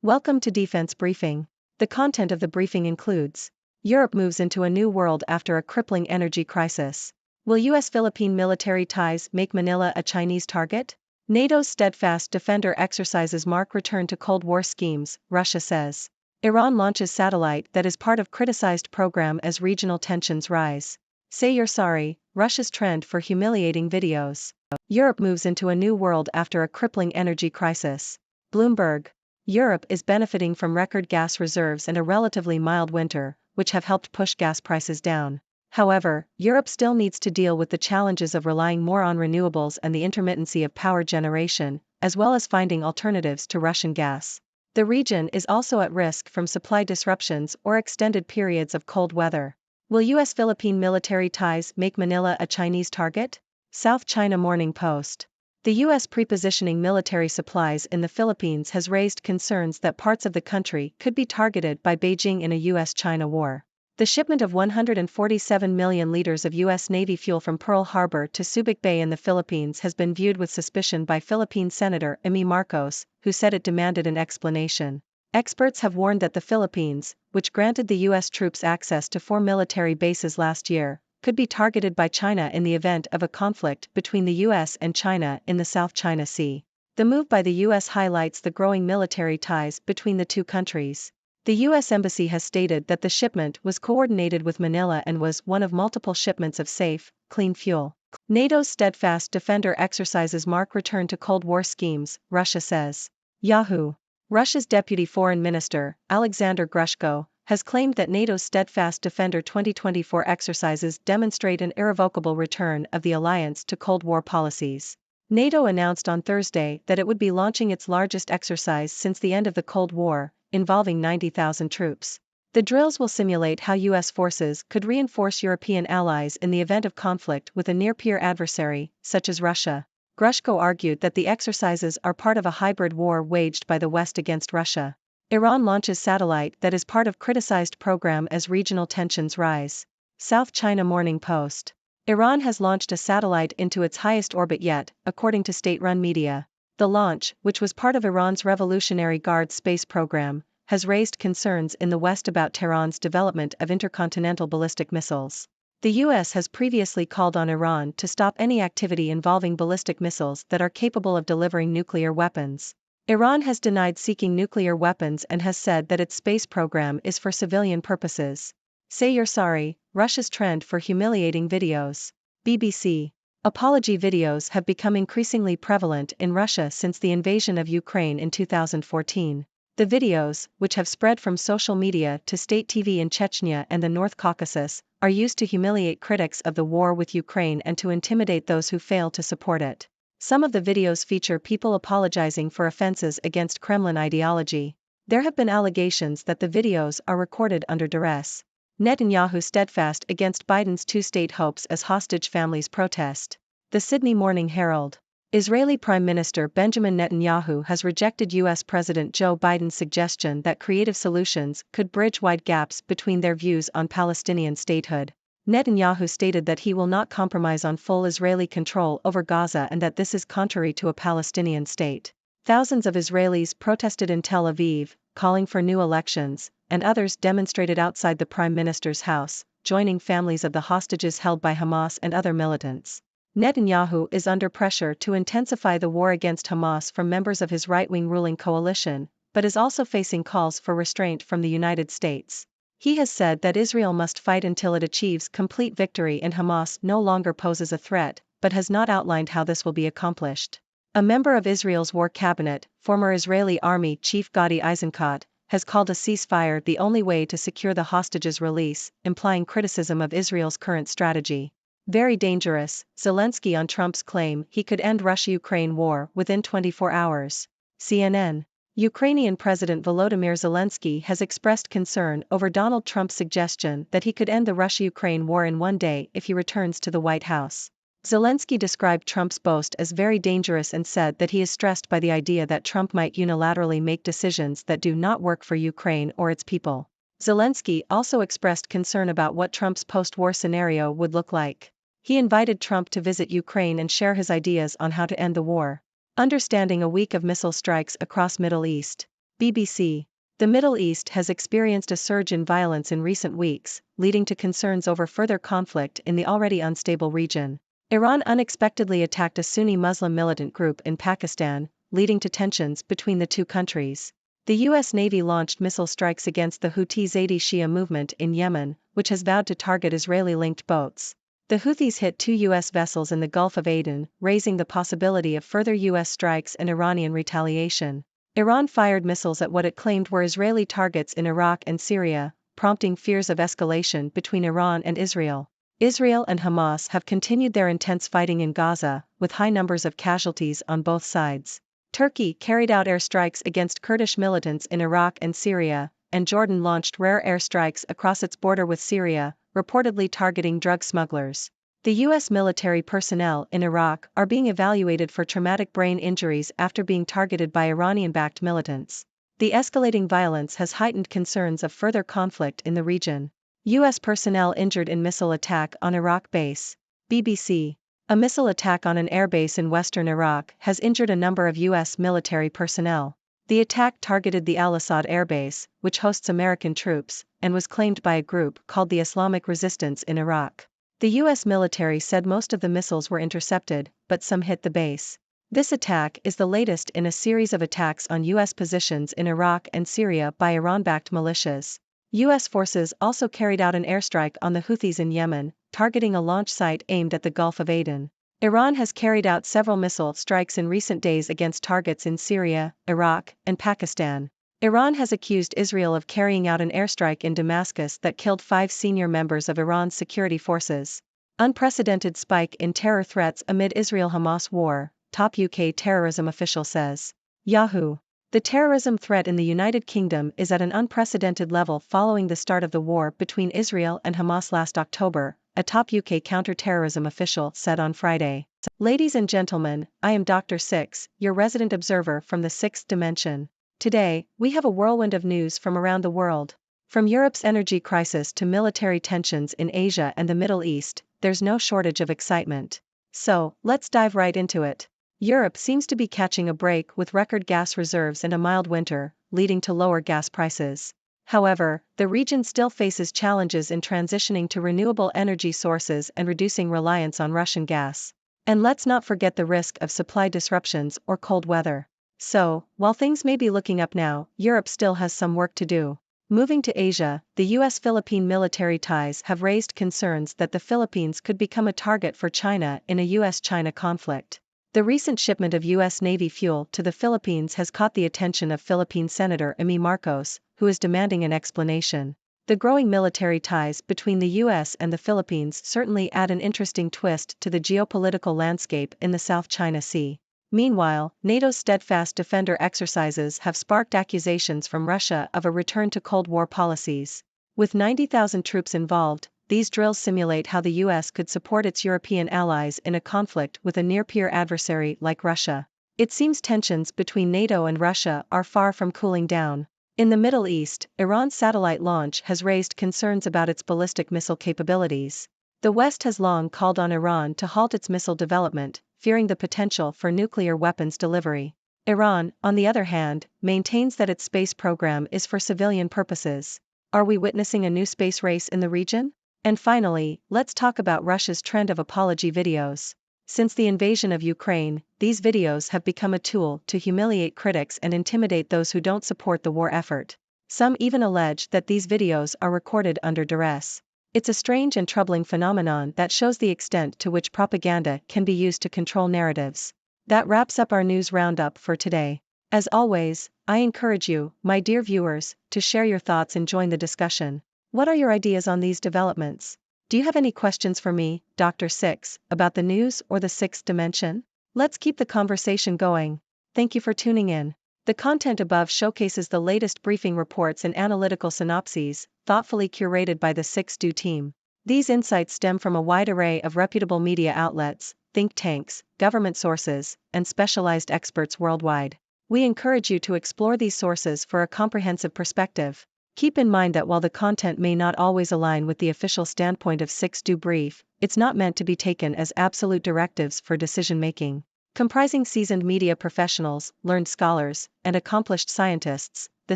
Welcome to Defense Briefing. The content of the briefing includes: Europe moves into a new world after a crippling energy crisis. Will US-Philippine military ties make Manila a Chinese target? NATO's steadfast defender exercises mark return to Cold War schemes, Russia says. Iran launches satellite that is part of criticized program as regional tensions rise. Say you're sorry, Russia's trend for humiliating videos. Europe moves into a new world after a crippling energy crisis. Bloomberg. Europe is benefiting from record gas reserves and a relatively mild winter, which have helped push gas prices down. However, Europe still needs to deal with the challenges of relying more on renewables and the intermittency of power generation, as well as finding alternatives to Russian gas. The region is also at risk from supply disruptions or extended periods of cold weather. Will US-Philippine military ties make Manila a Chinese target? South China Morning Post. The U.S. prepositioning military supplies in the Philippines has raised concerns that parts of the country could be targeted by Beijing in a U.S.-China war. The shipment of 147 million liters of U.S. Navy fuel from Pearl Harbor to Subic Bay in the Philippines has been viewed with suspicion by Philippine Senator Amy Marcos, who said it demanded an explanation. Experts have warned that the Philippines, which granted the U.S. troops access to 4 military bases last year, could be targeted by China in the event of a conflict between the U.S. and China in the South China Sea. The move by the U.S. highlights the growing military ties between the two countries. The U.S. Embassy has stated that the shipment was coordinated with Manila and was one of multiple shipments of safe, clean fuel. NATO's steadfast defender exercises mark return to Cold War schemes, Russia says. Yahoo! Russia's Deputy Foreign Minister, Alexander Grushko, has claimed that NATO's Steadfast Defender 2024 exercises demonstrate an irrevocable return of the alliance to Cold War policies. NATO announced on Thursday that it would be launching its largest exercise since the end of the Cold War, involving 90,000 troops. The drills will simulate how U.S. forces could reinforce European allies in the event of conflict with a near-peer adversary, such as Russia. Grushko argued that the exercises are part of a hybrid war waged by the West against Russia. Iran launches satellite that is part of criticized program as regional tensions rise. South China Morning Post. Iran has launched a satellite into its highest orbit yet, according to state-run media. The launch, which was part of Iran's Revolutionary Guard space program, has raised concerns in the West about Tehran's development of intercontinental ballistic missiles. The U.S. has previously called on Iran to stop any activity involving ballistic missiles that are capable of delivering nuclear weapons. Iran has denied seeking nuclear weapons and has said that its space program is for civilian purposes. Say you're sorry, Russia's trend for humiliating videos. BBC. Apology videos have become increasingly prevalent in Russia since the invasion of Ukraine in 2014. The videos, which have spread from social media to state TV in Chechnya and the North Caucasus, are used to humiliate critics of the war with Ukraine and to intimidate those who fail to support it. Some of the videos feature people apologizing for offenses against Kremlin ideology. There have been allegations that the videos are recorded under duress. Netanyahu steadfast against Biden's two-state hopes as hostage families protest. The Sydney Morning Herald. Israeli Prime Minister Benjamin Netanyahu has rejected U.S. President Joe Biden's suggestion that creative solutions could bridge wide gaps between their views on Palestinian statehood. Netanyahu stated that he will not compromise on full Israeli control over Gaza and that this is contrary to a Palestinian state. Thousands of Israelis protested in Tel Aviv, calling for new elections, and others demonstrated outside the Prime Minister's house, joining families of the hostages held by Hamas and other militants. Netanyahu is under pressure to intensify the war against Hamas from members of his right-wing ruling coalition, but is also facing calls for restraint from the United States. He has said that Israel must fight until it achieves complete victory and Hamas no longer poses a threat, but has not outlined how this will be accomplished. A member of Israel's war cabinet, former Israeli Army Chief Gadi Eisenkot, has called a ceasefire the only way to secure the hostages' release, implying criticism of Israel's current strategy. Very dangerous, Zelensky on Trump's claim he could end Russia-Ukraine war within 24 hours. CNN. Ukrainian President Volodymyr Zelensky has expressed concern over Donald Trump's suggestion that he could end the Russia-Ukraine war in one day if he returns to the White House. Zelensky described Trump's boast as very dangerous and said that he is stressed by the idea that Trump might unilaterally make decisions that do not work for Ukraine or its people. Zelensky also expressed concern about what Trump's post-war scenario would look like. He invited Trump to visit Ukraine and share his ideas on how to end the war. Understanding a week of missile strikes across Middle East. BBC. The Middle East has experienced a surge in violence in recent weeks, leading to concerns over further conflict in the already unstable region. Iran unexpectedly attacked a Sunni Muslim militant group in Pakistan, leading to tensions between the two countries. The U.S. Navy launched missile strikes against the Houthi Zaidi Shia movement in Yemen, which has vowed to target Israeli-linked boats. The Houthis hit 2 U.S. vessels in the Gulf of Aden, raising the possibility of further U.S. strikes and Iranian retaliation. Iran fired missiles at what it claimed were Israeli targets in Iraq and Syria, prompting fears of escalation between Iran and Israel. Israel and Hamas have continued their intense fighting in Gaza, with high numbers of casualties on both sides. Turkey carried out airstrikes against Kurdish militants in Iraq and Syria, and Jordan launched rare airstrikes across its border with Syria, reportedly targeting drug smugglers. The U.S. military personnel in Iraq are being evaluated for traumatic brain injuries after being targeted by Iranian-backed militants. The escalating violence has heightened concerns of further conflict in the region. U.S. personnel injured in missile attack on Iraq base. BBC. A missile attack on an airbase in western Iraq has injured a number of U.S. military personnel. The attack targeted the Al-Assad airbase, which hosts American troops, and was claimed by a group called the Islamic Resistance in Iraq. The U.S. military said most of the missiles were intercepted, but some hit the base. This attack is the latest in a series of attacks on U.S. positions in Iraq and Syria by Iran-backed militias. U.S. forces also carried out an airstrike on the Houthis in Yemen, targeting a launch site aimed at the Gulf of Aden. Iran has carried out several missile strikes in recent days against targets in Syria, Iraq, and Pakistan. Iran has accused Israel of carrying out an airstrike in Damascus that killed 5 senior members of Iran's security forces. Unprecedented spike in terror threats amid Israel-Hamas war, top UK terrorism official says. Yahoo! The terrorism threat in the United Kingdom is at an unprecedented level following the start of the war between Israel and Hamas last October, a top UK counter-terrorism official said on Friday. Ladies and gentlemen, I am Dr. Six, your resident observer from the sixth dimension. Today, we have a whirlwind of news from around the world. From Europe's energy crisis to military tensions in Asia and the Middle East, there's no shortage of excitement. So, let's dive right into it. Europe seems to be catching a break with record gas reserves and a mild winter, leading to lower gas prices. However, the region still faces challenges in transitioning to renewable energy sources and reducing reliance on Russian gas. And let's not forget the risk of supply disruptions or cold weather. So, while things may be looking up now, Europe still has some work to do. Moving to Asia, the US-Philippine military ties have raised concerns that the Philippines could become a target for China in a US-China conflict. The recent shipment of U.S. Navy fuel to the Philippines has caught the attention of Philippine Senator Amy Marcos, who is demanding an explanation. The growing military ties between the U.S. and the Philippines certainly add an interesting twist to the geopolitical landscape in the South China Sea. Meanwhile, NATO's steadfast defender exercises have sparked accusations from Russia of a return to Cold War policies. With 90,000 troops involved, these drills simulate how the U.S. could support its European allies in a conflict with a near-peer adversary like Russia. It seems tensions between NATO and Russia are far from cooling down. In the Middle East, Iran's satellite launch has raised concerns about its ballistic missile capabilities. The West has long called on Iran to halt its missile development, fearing the potential for nuclear weapons delivery. Iran, on the other hand, maintains that its space program is for civilian purposes. Are we witnessing a new space race in the region? And finally, let's talk about Russia's trend of apology videos. Since the invasion of Ukraine, these videos have become a tool to humiliate critics and intimidate those who don't support the war effort. Some even allege that these videos are recorded under duress. It's a strange and troubling phenomenon that shows the extent to which propaganda can be used to control narratives. That wraps up our news roundup for today. As always, I encourage you, my dear viewers, to share your thoughts and join the discussion. What are your ideas on these developments? Do you have any questions for me, Dr. Six, about the news or the sixth dimension? Let's keep the conversation going. Thank you for tuning in. The content above showcases the latest briefing reports and analytical synopses, thoughtfully curated by the 6Do team. These insights stem from a wide array of reputable media outlets, think tanks, government sources, and specialized experts worldwide. We encourage you to explore these sources for a comprehensive perspective. Keep in mind that while the content may not always align with the official standpoint of 6Do Brief, it's not meant to be taken as absolute directives for decision-making. Comprising seasoned media professionals, learned scholars, and accomplished scientists, the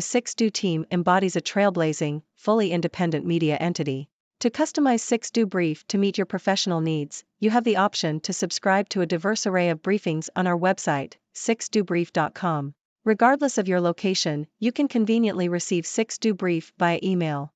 6Do team embodies a trailblazing, fully independent media entity. To customize 6Do Brief to meet your professional needs, you have the option to subscribe to a diverse array of briefings on our website, 6dobrief.com. Regardless of your location, you can conveniently receive 6Do Brief via email.